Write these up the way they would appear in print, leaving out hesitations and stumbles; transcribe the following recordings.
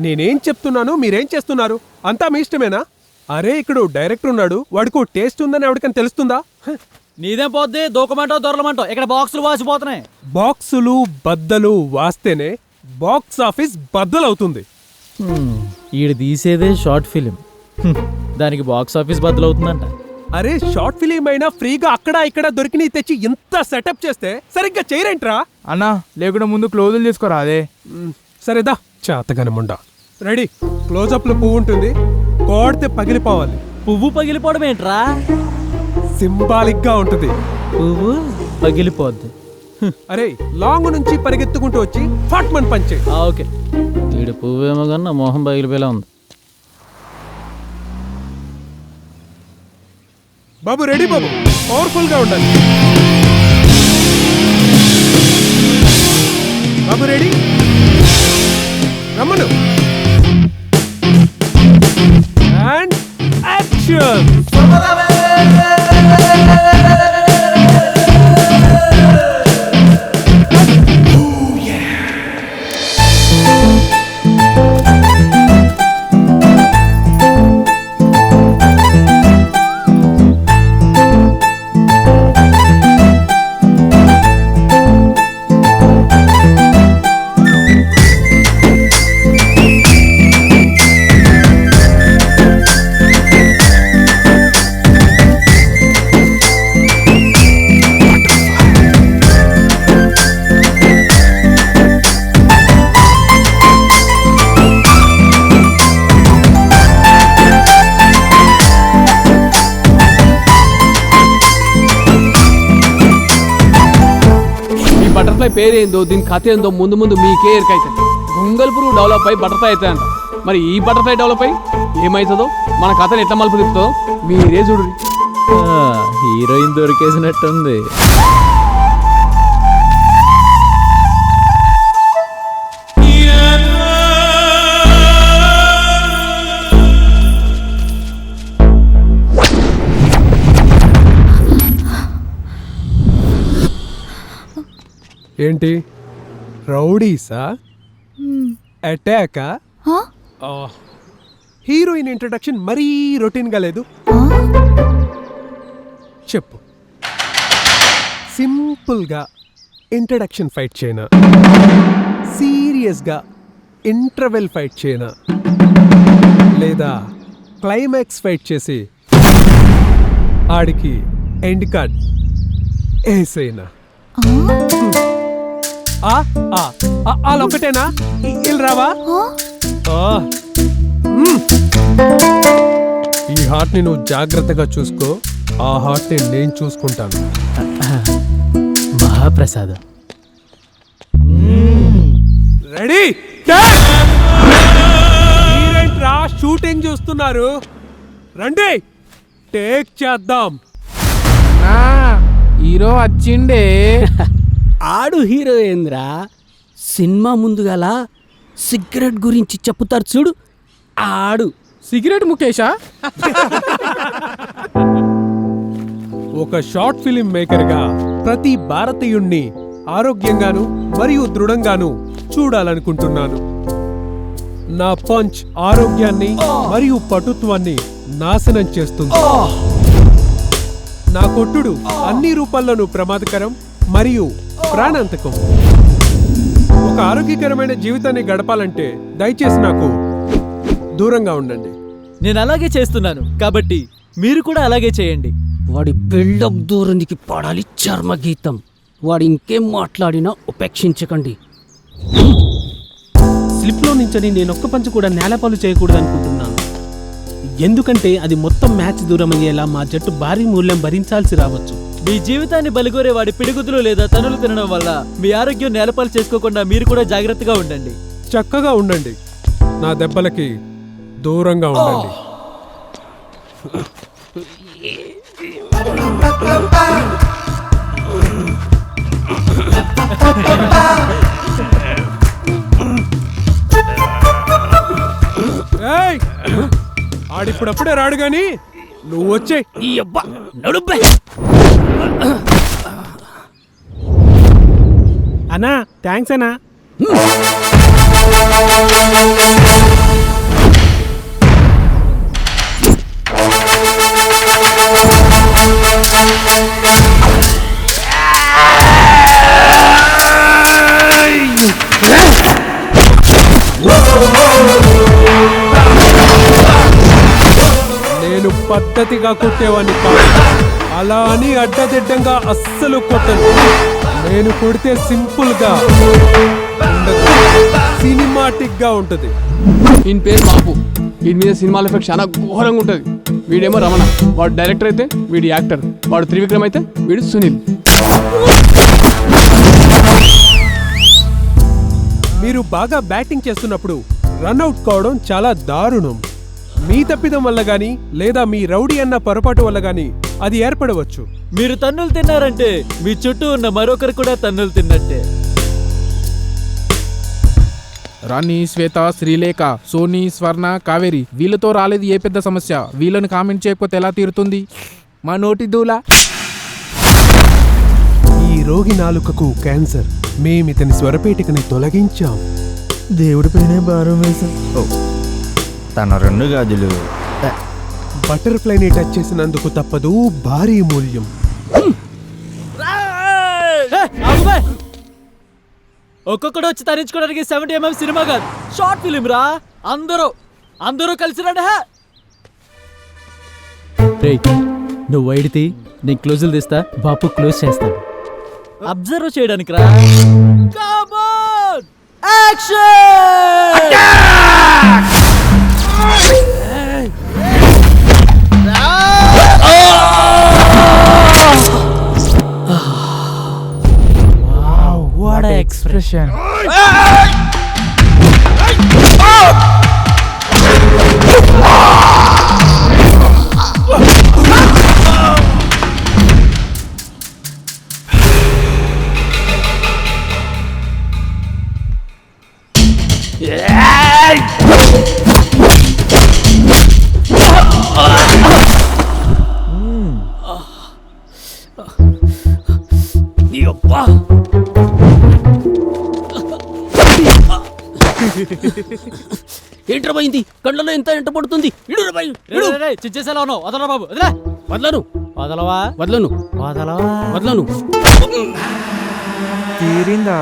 నేనేం చెప్తున్నాను మీరేం చేస్తున్నారు? అంతా మీ ఇష్టమేనా? అరే ఇక్కడ డైరెక్టర్ ఉన్నాడు, వాడికి టేస్ట్ ఉందని ఎవరికైనా తెలుస్తుందా? నీదేం పోద్ది, దూకమంటావు దొరలమంటావు, ఇక్కడ బాక్సులు వాసిపోతున్నాయి. బాక్సులు బద్దలు వాస్తేనే బాక్స్ ఆఫీస్ బద్దలవుతుంది. ఈడు తీసేదే షార్ట్ ఫిలిం, దానికి బాక్స్ ఆఫీస్ బద్దలవుతుందంట. అరే షార్ట్ ఫిలిం అయినా ఫ్రీగా అక్కడ ఇక్కడ దొరికినవి తెచ్చి ఇంత సెటప్ చేస్తే సరిగ్గా చేయరేంట్రా? అన్నా లేకుండా ముందు క్లోజులు తీసుకోరా. అదే సరేదా చాతగనముండా. రెడీ, క్లోజప్ లో పువ్వు ఉంటుంది, కోడితే పగిలిపోవాలి. పువ్వు పగిలిపోవడం ఏంట్రా? సింబాలిక్ గా ఉంటుంది. పువ్వు పగిలిపోద్ది. అరే లాంగ్ నుంచి పరిగెత్తుకుంటూ వచ్చి ఫాట్మన్ పంచే. ఓకే, వీడు పువ్వు ఏమో కన్నా మోహం పగిలిపోయేలా ఉంది. బాబు రెడీ బాబు, పవర్ఫుల్ గా ఉండాలి. బాబు రెడీ, రమ్మను. And action. బటర్ఫ్లై పేరేందో దీని కథ ఏందో ముందు ముందు మీకే ఎరికైతే. గొంగల్ పురుగు డెవలప్ అయ్యి బటర్ఫ్లై అవుతాయంట. మరి ఈ బటర్ఫ్లై డెవలప్ అయ్యి ఏమవుతుందో, మన కథను ఎట్లా మలుపు తిప్పుతుందో మీరే చూడు. హీరోయిన్ దొరికేసినట్టుంది. ఏంటి రౌడీసా? అటాకా? హీరోయిన్ ఇంట్రడక్షన్ మరీ రొటీన్ గా లేదు. చెప్పు, సింపుల్ గా ఇంట్రడక్షన్ ఫైట్ చేయనా, సీరియస్ గా ఇంటర్వెల్ ఫైట్ చేయనా, లేదా క్లైమాక్స్ ఫైట్ చేసి ఆడికి ఎండ్ కార్డ్ వేసేనా? ఒకటేనా? ఇల్ రావా? ఈ హార్ట్ ని నువ్వు జాగ్రత్తగా చూసుకో, ఆ హార్ట్ ని నేను చూసుకుంటాను. మహాప్రసాదం. రెడీ? మీరేంట్రా షూటింగ్ చూస్తున్నారు? రండి టేక్ చేద్దాం. హీరో వచ్చిండే. ఆడు హీరో ఏంద్రా, సినిమా ముందుగల సిగరెట్ గురించి చెప్పుతారు చూడు, ఆడు. సిగరెట్ ముఖేషా? ఒక షార్ట్ ఫిలిం మేకర్ గా ప్రతి భారతీయుణ్ణి ఆరోగ్యంగాను మరియు దృఢంగాను చూడాలనుకుంటున్నాను. నా పంచ్ ఆరోగ్యాన్ని మరియు పటుత్వాన్ని నాశనం చేస్తుంది. నా కొట్టుడు అన్ని రూపాల్లోనూ ప్రమాదకరం మరియు ప్రాణాంతకం. ఒక ఆరోగ్యకరమైన జీవితాన్ని గడపాలంటే దయచేసి నాకు దూరంగా ఉండండి. నేను అలాగే చేస్తున్నాను, కాబట్టి మీరు కూడా అలాగే చేయండి. వాడి బిల్డప్ దూరానికి పడాలి చర్మగీతం. వాడు ఇంకేం మాట్లాడినా ఉపేక్షించకండి. స్లిప్లో నుంచని నేనొక్క పంచు కూడా నేలపాలు చేయకూడదు అనుకుంటున్నాను. ఎందుకంటే అది మొత్తం మ్యాచ్ దూరం అయ్యేలా మా జట్టు భారీ మూల్యం భరించాల్సి రావచ్చు. మీ జీవితాన్ని బలిగోరే వాడి పిడుగుతులు లేదా తనులు తినడం వల్ల మీ ఆరోగ్యం నేలపాలు చేసుకోకుండా మీరు కూడా జాగ్రత్తగా ఉండండి. చక్కగా ఉండండి, నా దెబ్బలకి దూరంగా ఉండండి. ఆడిప్పుడప్పుడే రాడు గాని నువ్వు వచ్చే. అన్నా థ్యాంక్స్ అన్నా. పద్ధతిగా కొట్టేవాడిని కాదు. అలా అని అడ్డదిడ్డంగా అస్సలు కొట్టను. నేను కొడితే సింపుల్ గా ఉండదు, సినిమాటిక్ గా ఉంటది. ఈయన పేరు బాపు. వీడి మీద సినిమాల ఎఫెక్ట్ చాలా ఘోరంగా ఉంటుంది. వీడేమో రమణ, వాడు డైరెక్టర్ అయితే వీడి యాక్టర్, వాడు త్రివిక్రమ్ అయితే వీడు సునీల్. మీరు బాగా బ్యాటింగ్ చేస్తున్నప్పుడు రన్అట్ కావడం చాలా దారుణం. మీ తప్పిదం వల్ల గాని లేదా మీ రౌడీ అన్న పొరపాటు వల్ల గాని అది ఏర్పడవచ్చు. మీరు తన్నులు తిన్నారంటే మీ చుట్టూ ఉన్న మరొకరు కూడా తన్నులు తిన్నట్టే. రాణి, శ్వేత, శ్రీలేఖ, సోని, స్వర్ణ, కావేరి వీళ్ళతో రాలేదు ఏ పెద్ద సమస్య. వీళ్ళని కామెంట్ చేయకపోతే ఎలా తీరుతుంది? మా నోటి దూల. ఈ రోగి నాలుకకు క్యాన్సర్. మేమితని స్వరపేటికని తొలగించాం. దేవుడిపైనే భారం వేశాం. తన 2 గాజులు బటర్ఫ్లైని టచ్ చేసినందుకు తప్పదు భారీ మూల్యం. ఒక్కొక్కడు వచ్చి తరించుకోవడానికి 70mm సినిమా కాదు, షార్ట్ ఫిలిం రా. అందరూ కలిసి రండి. నువ్వు వైడితే నేను క్లోజులు తీస్తా, బాపు క్లోజ్ చేస్తాను. అబ్జర్వ్ చేయడానికి రా. What expression. ఏంట్రమైంది? కళ్ళలో ఎంత ఎంట పడుతుంది? చిచ్చేసేలా ఉన్నావు. వదలరా బాబు, వదలా. వదలను, వదలవా? వదలను, వదలవా? వదలను. తీరిందా?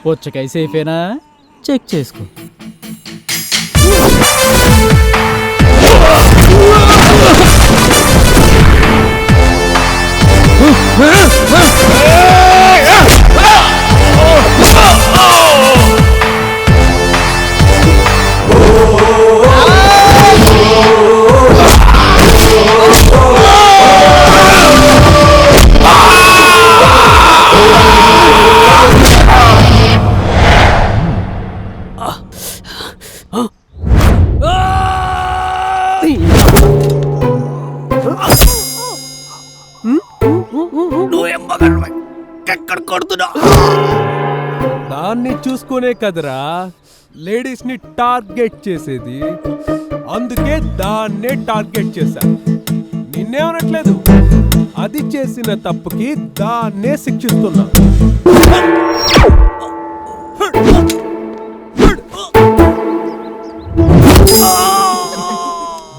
పుచ్చకాయ సేఫేనా? చెక్ చేసుకో. దాన్ని చూసుకునే కదరా లేడీస్ ని టార్గెట్ చేసేది. అందుకే దాన్నే టార్గెట్ చేశా. నిన్నేమనట్లేదు, అది చేసిన తప్పుకి దాన్నే శిక్షిస్తున్నా.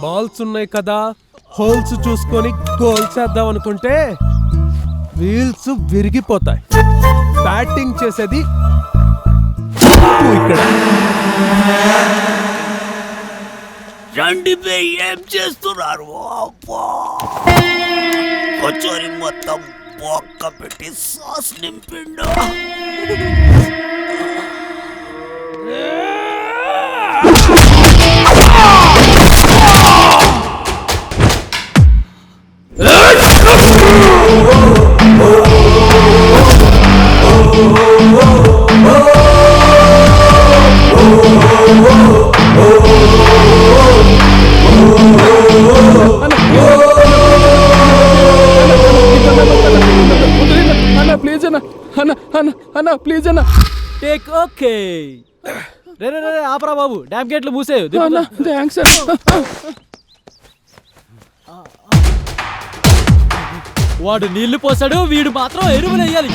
బాల్స్ ఉన్నాయి కదా, హోల్స్ చూసుకొని గోల్స్ చేద్దాం అనుకుంటే వీల్స్ విరిగిపోతాయి. బ్యాటింగ్ చేసేది ఇక్కడ. రండి బే, ఏం చేస్తున్నారు? కొచ్చోరి మొత్తం బొక్క పెట్టి సాస్ నింపిండు. ప్లీజ్ అన్న ప్లీజ్ అన్న. Take okay. రే ఆపరా బాబు, డ్యామ్ గేట్లు మూసేయ్. థ్యాంక్స్. వాడు నీళ్లు పోసాడు, వీడు మాత్రం ఎరువులు వేయాలి.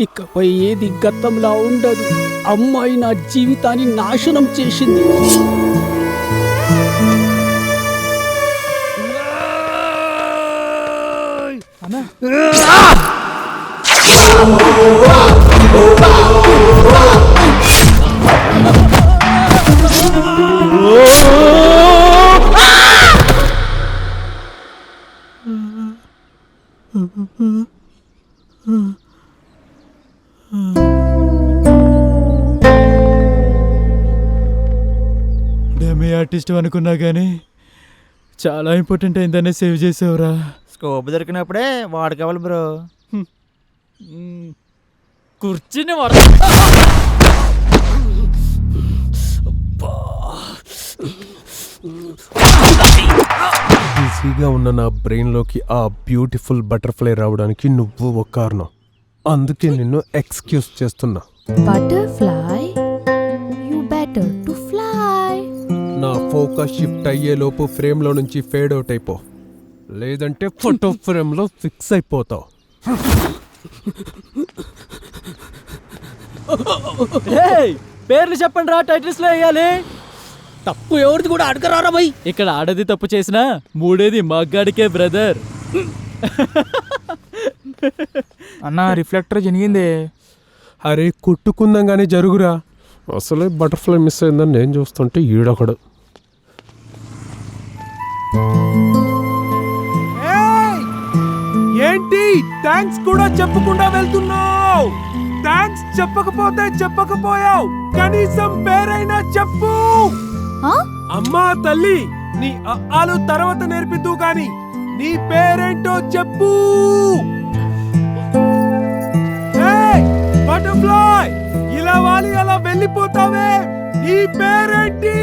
ఇకపై ఏది గతంలా ఉండదు. అమ్మాయి నా జీవితాన్ని నాశనం చేసింది. డెమీ ఆర్టిస్ట్ అనుకున్నా కానీ చాలా ఇంపార్టెంట్ అయిందనే సేవ్ చేసావురా. స్కోప్ దొరికినప్పుడే వాడుకోవాలి బ్రో. కుర్చీని ఈజీగా ఉన్న నా బ్రెయిన్లోకి ఆ బ్యూటిఫుల్ బటర్ఫ్లై రావడానికి నువ్వు ఒక కారణం. అందుకే నిన్ను ఎక్స్క్యూజ్ చేస్తున్నా. Butterfly, you better to fly. నా ఫోకస్ షిఫ్ట్ అయ్యేలోపు ఫ్రేమ్లో నుంచి ఫేడ్ అవుట్ అయిపో, లేదంటే ఫోటో ఫ్రేమ్లో ఫిక్స్ అయిపోతావు. పేర్లు చెప్పండి రా, టైటిల్స్ లో వేయాలి. తప్పు ఎవరిది కూడా అడగరారా భయ్. ఇక్కడ ఆడది తప్పు చేసినా మూడేది మగ్గాడికే బ్రదర్. అన్న రిఫ్లెక్టర్ జరిగిందే. అరే కుట్టుకుందాం కానీ జరుగురా. అసలే బటర్ఫ్లై మిస్ అయిందని నేను చూస్తుంటే ఈడొకడు. ఏంటి థ్యాంక్స్ కూడా చెప్పకుండా వెళ్తున్నావు? థ్యాంక్స్ చెప్పకపోతే చెప్పకపోయావు, కనీసం పేరైనా చెప్పు. అమ్మా తల్లి, నీ అలు తర్వాత నేర్పిద్దు గాని నీ పేరేంటో చెప్పు. బటర్ఫ్లై, ఇలా వాలి అలా వెళ్ళిపోతావే, నీ పేరేంటి?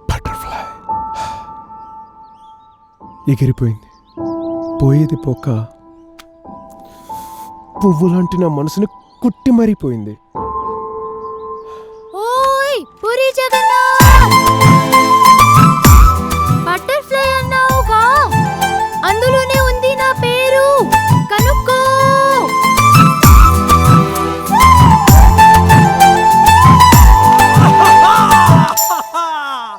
బటర్ఫ్లై ఎగిరిపోయింది. పోయేది పోక పువ్వు లాంటి నా మనసుని కుట్టి మరిపోయింది.